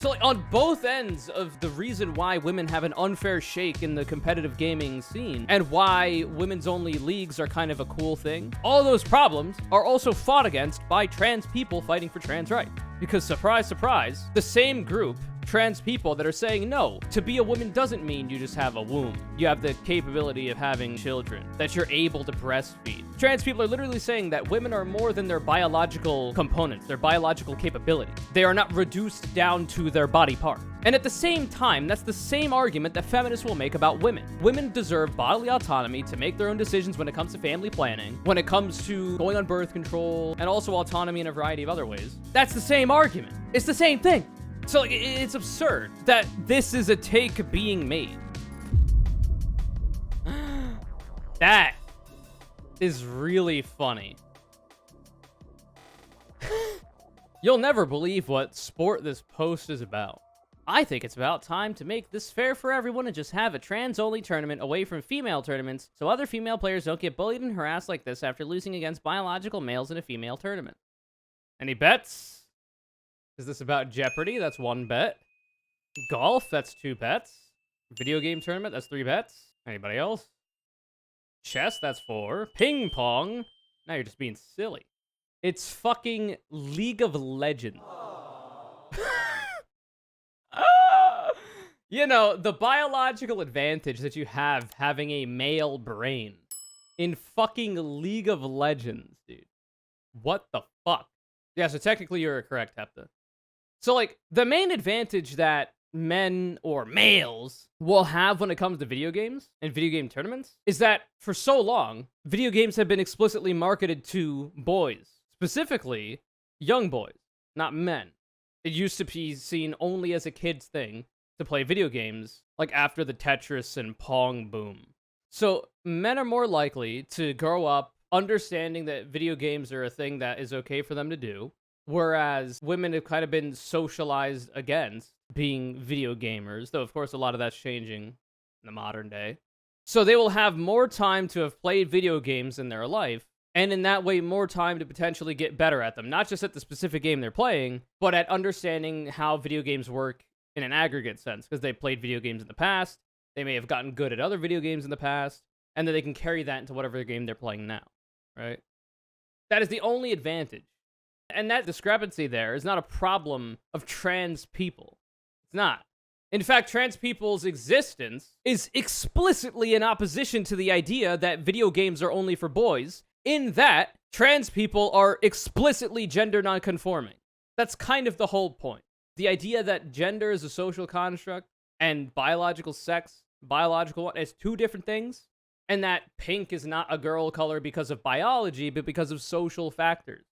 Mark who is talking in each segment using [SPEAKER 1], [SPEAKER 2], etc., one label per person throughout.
[SPEAKER 1] So, like, on both ends of the reason why women have an unfair shake in the competitive gaming scene and why women's only leagues are kind of a cool thing, all those problems are also fought against by trans people fighting for trans rights. Because, surprise, surprise, the same group, trans people that are saying, no, to be a woman doesn't mean you just have a womb. You have the capability of having children, that you're able to breastfeed. Trans people are literally saying that women are more than their biological components, their biological capability. They are not reduced down to their body part. And at the same time, that's the same argument that feminists will make about women. Women deserve bodily autonomy to make their own decisions when it comes to family planning, when it comes to going on birth control, and also autonomy in a variety of other ways. That's the same argument. It's the same thing. So like, it's absurd that this is a take being made. That is really funny. You'll never believe what sport this post is about. I think it's about time to make this fair for everyone and just have a trans-only tournament away from female tournaments so other female players don't get bullied and harassed like this after losing against biological males in a female tournament. Any bets? Is this about Jeopardy? That's 1 bet. Golf? That's 2 bets. Video game tournament? That's 3 bets. Anybody else? Chess? That's 4. Ping pong? Now you're just being silly. It's fucking League of Legends. You know, the biological advantage that you have having a male brain in fucking League of Legends, dude. What the fuck? Yeah, so technically you're correct, Hepta. So, like, the main advantage that men or males will have when it comes to video games and video game tournaments is that for so long, video games have been explicitly marketed to boys, specifically young boys, not men. It used to be seen only as a kid's thing to play video games, like after the Tetris and Pong boom. So men are more likely to grow up understanding that video games are a thing that is okay for them to do, whereas women have kind of been socialized against being video gamers, though of course a lot of that's changing in the modern day. So they will have more time to have played video games in their life, and in that way more time to potentially get better at them. Not just at the specific game they're playing, but at understanding how video games work in an aggregate sense, because they played video games in the past, they may have gotten good at other video games in the past, and then they can carry that into whatever game they're playing now, right? That is the only advantage. And that discrepancy there is not a problem of trans people. It's not. In fact, trans people's existence is explicitly in opposition to the idea that video games are only for boys, in that trans people are explicitly gender nonconforming. That's kind of the whole point. The idea that gender is a social construct and biological sex, biological one, is 2 different things, and that pink is not a girl color because of biology, but because of social factors.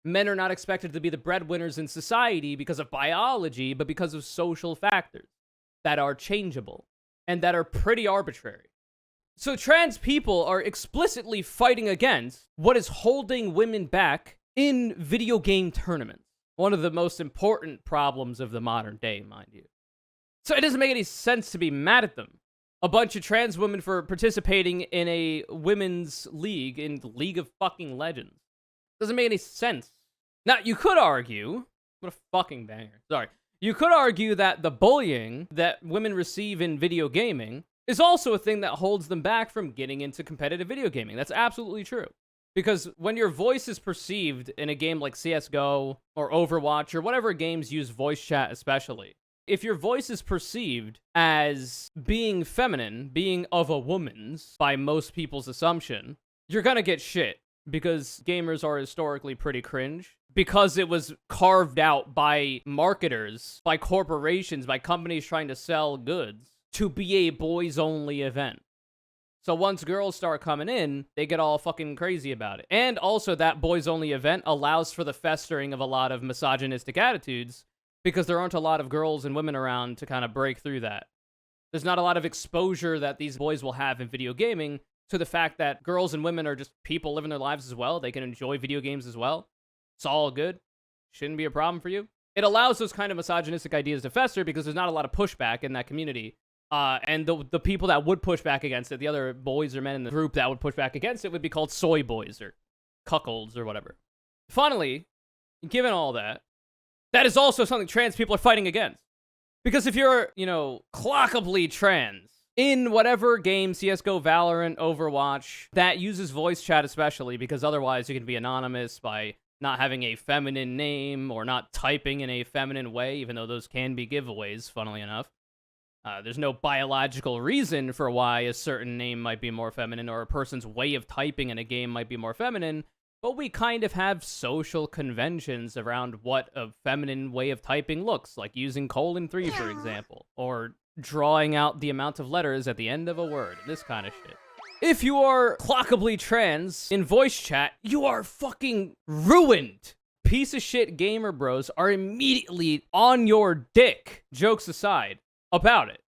[SPEAKER 1] Men are not expected to be the breadwinners in society because of biology, but because of social factors that are changeable and that are pretty arbitrary. So trans people are explicitly fighting against what is holding women back in video game tournaments. One of the most important problems of the modern day, mind you. So it doesn't make any sense to be mad at them. A bunch of trans women for participating in a women's league in the League of fucking Legends. Doesn't make any sense. Now, you could argue... What a fucking banger. Sorry. You could argue that the bullying that women receive in video gaming is also a thing that holds them back from getting into competitive video gaming. That's absolutely true. Because when your voice is perceived in a game like CSGO or Overwatch or whatever games use voice chat especially, if your voice is perceived as being feminine, being of a woman's, by most people's assumption, you're gonna get shit. Because gamers are historically pretty cringe. Because it was carved out by marketers, by corporations, by companies trying to sell goods to be a boys-only event. So once girls start coming in, they get all fucking crazy about it. And also that boys-only event allows for the festering of a lot of misogynistic attitudes because there aren't a lot of girls and women around to kind of break through that. There's not a lot of exposure that these boys will have in video gaming to the fact that girls and women are just people living their lives as well. They can enjoy video games as well. It's all good. Shouldn't be a problem for you. It allows those kind of misogynistic ideas to fester because there's not a lot of pushback in that community. And the people that would push back against it, the other boys or men in the group that would push back against it would be called soy boys or cuckolds or whatever. Finally, given all that, that is also something trans people are fighting against. Because if you're, you know, clockably trans in whatever game, CSGO, Valorant, Overwatch, that uses voice chat especially, because otherwise you can be anonymous by not having a feminine name or not typing in a feminine way, even though those can be giveaways, funnily enough. There's no biological reason for why a certain name might be more feminine or a person's way of typing in a game might be more feminine, but we kind of have social conventions around what a feminine way of typing looks, like using :3, for example, or drawing out the amount of letters at the end of a word, this kind of shit. If you are clockably trans in voice chat, you are fucking ruined. Piece of shit gamer bros are immediately on your dick, jokes aside, about it.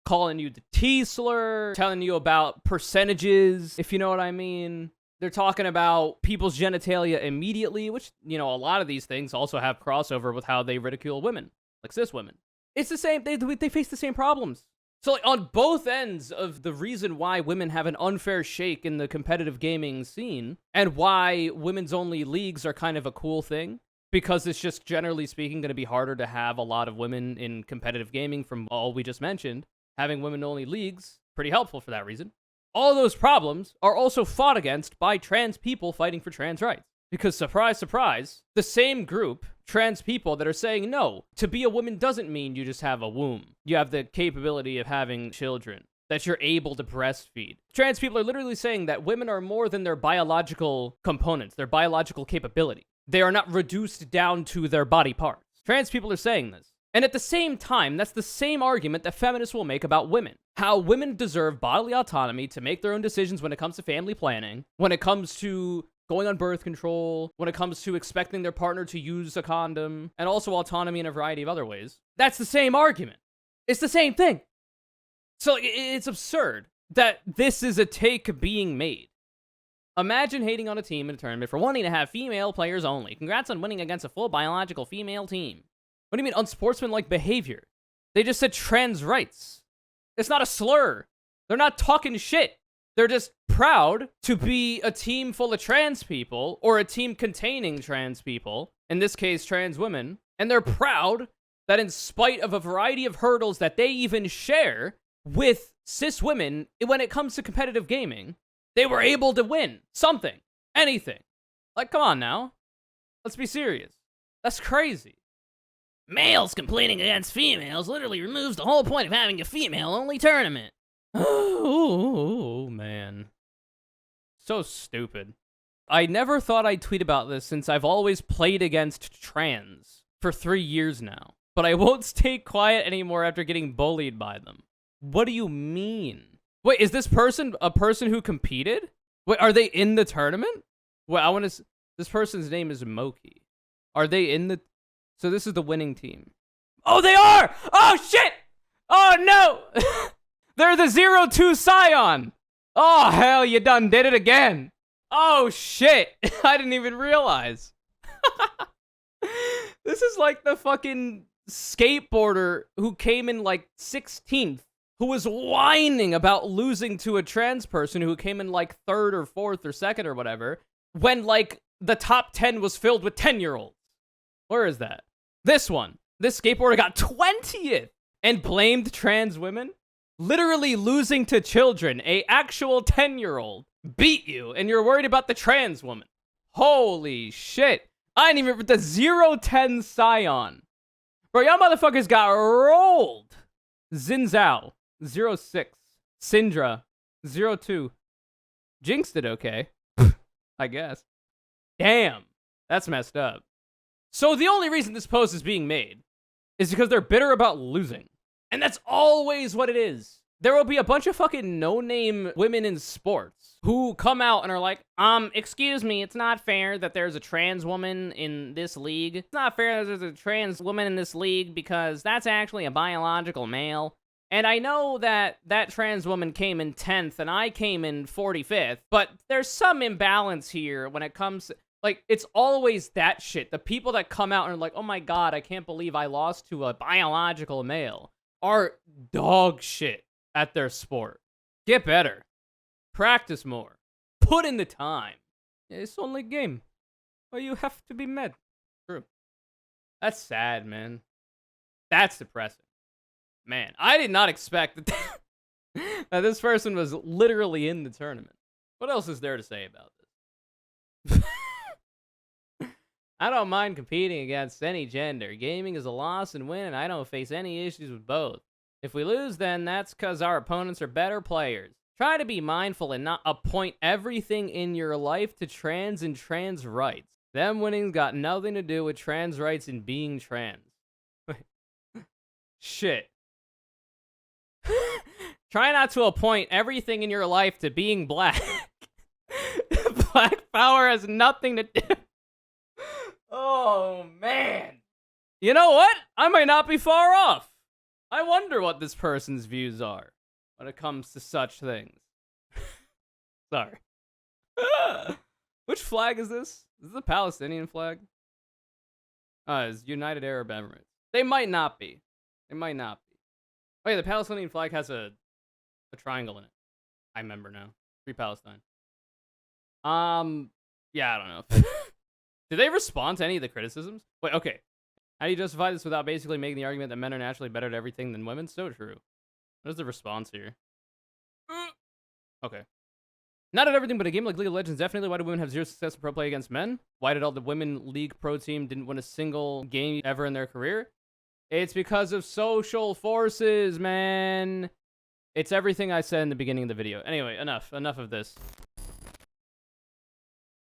[SPEAKER 1] Calling you the T-slur, telling you about percentages, if you know what I mean. They're talking about people's genitalia immediately, which, you know, a lot of these things also have crossover with how they ridicule women, like cis women. It's the same, they face the same problems. So, like, on both ends of the reason why women have an unfair shake in the competitive gaming scene, and why women's only leagues are kind of a cool thing, because it's just, generally speaking, going to be harder to have a lot of women in competitive gaming from all we just mentioned. Having women-only leagues, pretty helpful for that reason. All those problems are also fought against by trans people fighting for trans rights. Because, surprise, surprise, the same group, trans people that are saying, no, to be a woman doesn't mean you just have a womb. You have the capability of having children, that you're able to breastfeed. Trans people are literally saying that women are more than their biological components, their biological capability. They are not reduced down to their body parts. Trans people are saying this. And at the same time, that's the same argument that feminists will make about women. How women deserve bodily autonomy to make their own decisions when it comes to family planning, when it comes to going on birth control, when it comes to expecting their partner to use a condom, and also autonomy in a variety of other ways. That's the same argument. It's the same thing. So it's absurd that this is a take being made. Imagine hating on a team in a tournament for wanting to have female players only. Congrats on winning against a full biological female team. What do you mean unsportsmanlike behavior? They just said trans rights. It's not a slur. They're not talking shit. They're just proud to be a team full of trans people, or a team containing trans people, in this case, trans women, and they're proud that in spite of a variety of hurdles that they even share with cis women when it comes to competitive gaming, they were able to win something, anything. Like, come on now. Let's be serious. That's crazy. Males complaining against females literally removes the whole point of having a female-only tournament. Oh, man. So stupid. I never thought I'd tweet about this since I've always played against trans for 3 years now. But I won't stay quiet anymore after getting bullied by them. What do you mean? Wait, is this person a person who competed? Wait, are they in the tournament? Wait, I want to... This person's name is Moki. Are they in the... So this is the winning team. Oh, they are! Oh, shit! Oh, no! They're the 0-2 Scion! Oh, hell, you done did it again! Oh, shit! I didn't even realize. This is like the fucking skateboarder who came in, like, 16th, who was whining about losing to a trans person who came in, like, 3rd or 4th or 2nd or whatever, when, like, the top 10 was filled with 10-year-olds. Where is that? This one. This skateboarder got 20th and blamed trans women. Literally losing to children. A actual 10-year-old beat you and you're worried about the trans woman. Holy shit. I didn't even... The 0-10 Scion. Bro, y'all motherfuckers got rolled. Zinzao. 0-6. Syndra. 0-2. Jinx did okay. I guess. Damn. That's messed up. So the only reason this post is being made is because they're bitter about losing. And that's always what it is. There will be a bunch of fucking no-name women in sports who come out and are like, excuse me, it's not fair that there's a trans woman in this league. It's not fair that there's a trans woman in this league because that's actually a biological male. And I know that that trans woman came in 10th and I came in 45th, but there's some imbalance here when it comes to... Like, it's always that shit. The people that come out and are like, oh my god, I can't believe I lost to a biological male, are dog shit at their sport. Get better. Practice more. Put in the time. It's only a game. Or you have to be mad. True. That's sad, man. That's depressing. Man, I did not expect that, that this person was literally in the tournament. What else is there to say about this? I don't mind competing against any gender. Gaming is a loss and win, and I don't face any issues with both. If we lose, then that's because our opponents are better players. Try to be mindful and not appoint everything in your life to trans and trans rights. Them winning's got nothing to do with trans rights and being trans. Shit. Try not to appoint everything in your life to being black. Black power has nothing to do. Oh, man. You know what? I might not be far off. I wonder what this person's views are when it comes to such things. Sorry. Which flag is this? Is this a Palestinian flag? It's United Arab Emirates. They might not be. They might not be. Oh yeah, the Palestinian flag has a triangle in it. I remember now. Free Palestine. Yeah, I don't know. Did they respond to any of the criticisms? Wait, okay. How do you justify this without basically making the argument that men are naturally better at everything than women? So true. What is the response here? Okay. Not at everything, but a game like League of Legends, definitely. Why do women have zero success in pro play against men? Why did all the women league pro team didn't win a single game ever in their career? It's because of social forces, man. It's everything I said in the beginning of the video. Anyway, enough of this.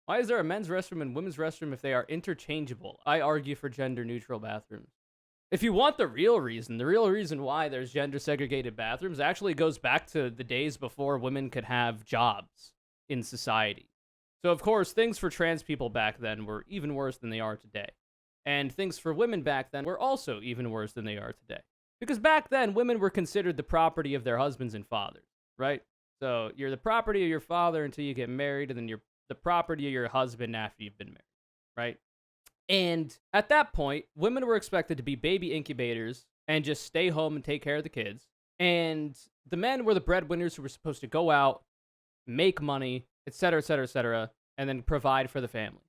[SPEAKER 1] Why is there a men's restroom and women's restroom if they are interchangeable? I argue for gender-neutral bathrooms. If you want the real reason why there's gender-segregated bathrooms actually goes back to the days before women could have jobs in society. So, of course, things for trans people back then were even worse than they are today. And things for women back then were also even worse than they are today. Because back then, women were considered the property of their husbands and fathers, right? So, you're the property of your father until you get married, and then you're the property of your husband after you've been married, right? And at that point, women were expected to be baby incubators and just stay home and take care of the kids. And the men were the breadwinners who were supposed to go out, make money, etc., etc., etc., and then provide for the family.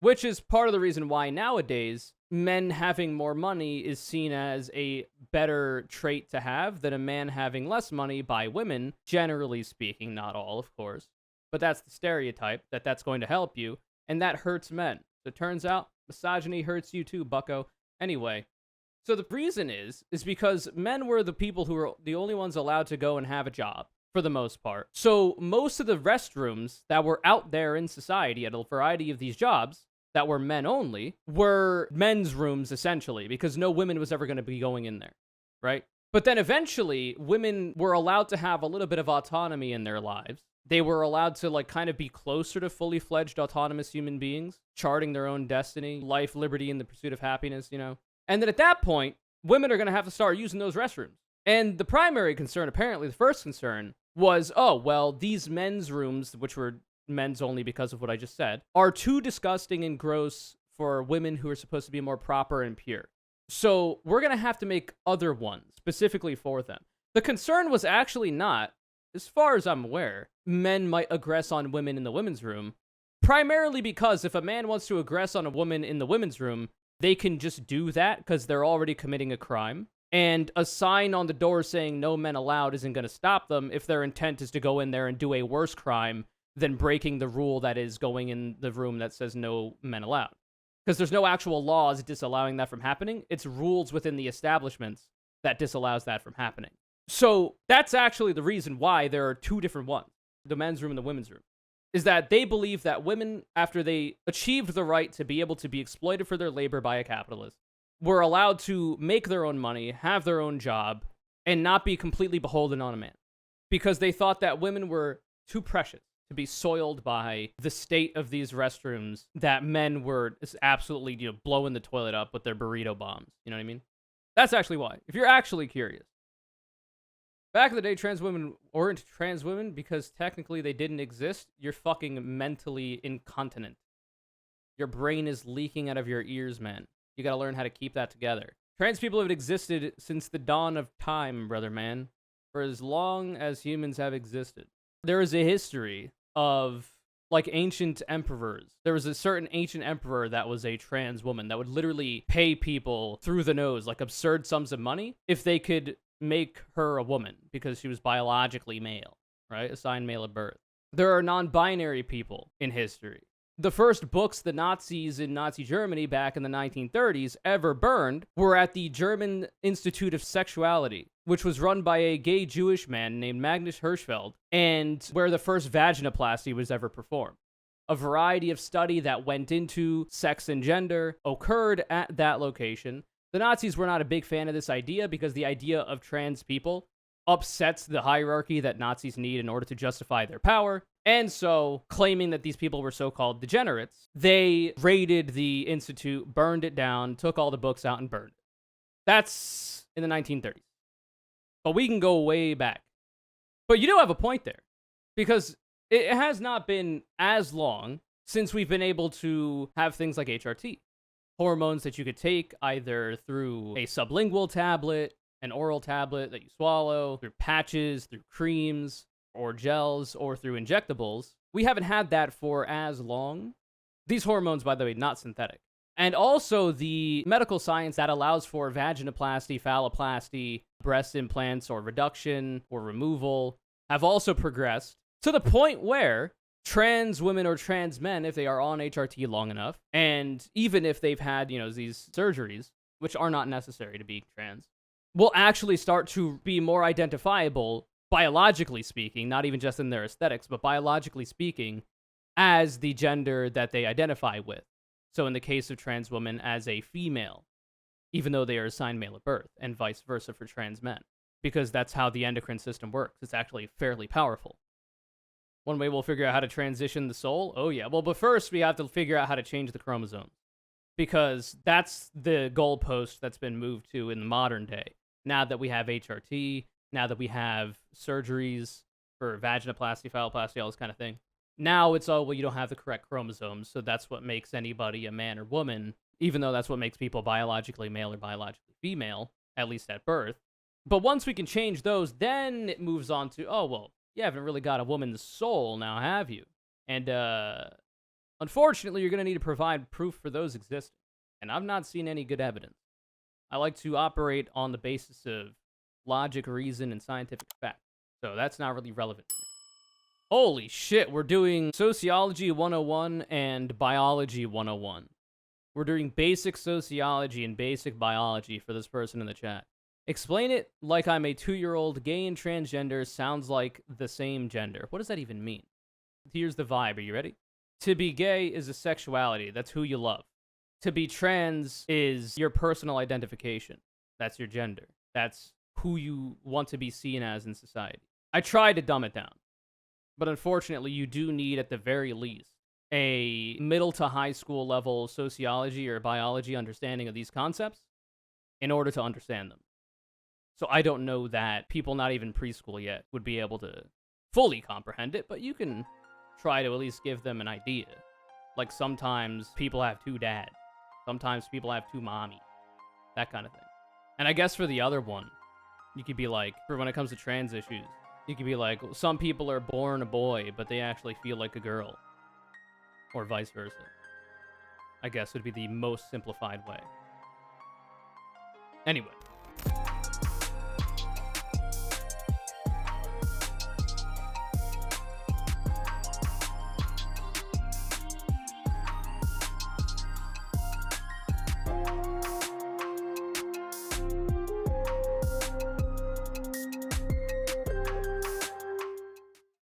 [SPEAKER 1] Which is part of the reason why nowadays men having more money is seen as a better trait to have than a man having less money by women, generally speaking, not all, of course. But that's the stereotype, that's going to help you, and that hurts men. So it turns out, misogyny hurts you too, bucko. Anyway, so the reason is because men were the people who were the only ones allowed to go and have a job, for the most part. So most of the restrooms that were out there in society at a variety of these jobs, that were men only, were men's rooms, essentially, because no women was ever going to be going in there, right? But then eventually, women were allowed to have a little bit of autonomy in their lives. They were allowed to, like, kind of be closer to fully fledged autonomous human beings, charting their own destiny, life, liberty, and the pursuit of happiness, you know? And then at that point, women are going to have to start using those restrooms. And the primary concern, apparently the first concern, was, oh, well, these men's rooms, which were men's only because of what I just said, are too disgusting and gross for women who are supposed to be more proper and pure. So we're going to have to make other ones specifically for them. The concern was actually not, as far as I'm aware, men might aggress on women in the women's room, primarily because if a man wants to aggress on a woman in the women's room, they can just do that because they're already committing a crime. And a sign on the door saying no men allowed isn't going to stop them if their intent is to go in there and do a worse crime than breaking the rule that is going in the room that says no men allowed. Because there's no actual laws disallowing that from happening. It's rules within the establishments that disallows that from happening. So that's actually the reason why there are two different ones, the men's room and the women's room, is that they believe that women, after they achieved the right to be able to be exploited for their labor by a capitalist, were allowed to make their own money, have their own job, and not be completely beholden on a man. Because they thought that women were too precious to be soiled by the state of these restrooms that men were absolutely, blowing the toilet up with their burrito bombs. You know what I mean? That's actually why. If you're actually curious. Back in the day, trans women weren't trans women because technically they didn't exist. You're fucking mentally incontinent. Your brain is leaking out of your ears, man. You gotta learn how to keep that together. Trans people have existed since the dawn of time, brother man. For as long as humans have existed. There is a history of, like, ancient emperors. There was a certain ancient emperor that was a trans woman that would literally pay people through the nose, like absurd sums of money, if they could make her a woman because she was biologically male, right? Assigned male at birth. There are non-binary people in history. The first books the Nazis in Nazi Germany back in the 1930s ever burned were at the German Institute of Sexuality, which was run by a gay Jewish man named Magnus Hirschfeld, and where the first vaginoplasty was ever performed. A variety of study that went into sex and gender occurred at that location. The Nazis were not a big fan of this idea because the idea of trans people upsets the hierarchy that Nazis need in order to justify their power. And so, claiming that these people were so-called degenerates, they raided the institute, burned it down, took all the books out, and burned it. That's in the 1930s. But we can go way back. But you do have a point there, because it has not been as long since we've been able to have things like HRT. Hormones that you could take either through a sublingual tablet, an oral tablet that you swallow, through patches, through creams, or gels, or through injectables. We haven't had that for as long. These hormones, by the way, not synthetic. And also the medical science that allows for vaginoplasty, phalloplasty, breast implants, or reduction, or removal, have also progressed to the point where trans women or trans men, if they are on HRT long enough, and even if they've had, these surgeries, which are not necessary to be trans, will actually start to be more identifiable, biologically speaking, not even just in their aesthetics, but biologically speaking, as the gender that they identify with. So in the case of trans women, as a female, even though they are assigned male at birth, and vice versa for trans men, because that's how the endocrine system works. It's actually fairly powerful. One way we'll figure out how to transition the soul? Oh yeah, well, but first we have to figure out how to change the chromosomes, because that's the goalpost that's been moved to in the modern day. Now that we have HRT, now that we have surgeries for vaginoplasty, phalloplasty, all this kind of thing, now it's, oh, well, you don't have the correct chromosomes, so that's what makes anybody a man or woman, even though that's what makes people biologically male or biologically female, at least at birth. But once we can change those, then it moves on to, oh, well, you haven't really got a woman's soul now, have you? And, unfortunately, you're going to need to provide proof for those existing. And I've not seen any good evidence. I like to operate on the basis of logic, reason, and scientific fact. So that's not really relevant to me. Holy shit, we're doing Sociology 101 and Biology 101. We're doing basic sociology and basic biology for this person in the chat. Explain it like I'm a 2-year-old, gay and transgender, sounds like the same gender. What does that even mean? Here's the vibe, are you ready? To be gay is a sexuality, that's who you love. To be trans is your personal identification. That's your gender. That's who you want to be seen as in society. I tried to dumb it down, but unfortunately you do need, at the very least, a middle to high school level sociology or biology understanding of these concepts in order to understand them. So I don't know that people not even preschool yet would be able to fully comprehend it, but you can try to at least give them an idea. Like sometimes people have 2 dads. Sometimes people have 2 mommies. That kind of thing. And I guess for the other one, you could be like, for when it comes to trans issues, you could be like, some people are born a boy, but they actually feel like a girl. Or vice versa. I guess would be the most simplified way. Anyway.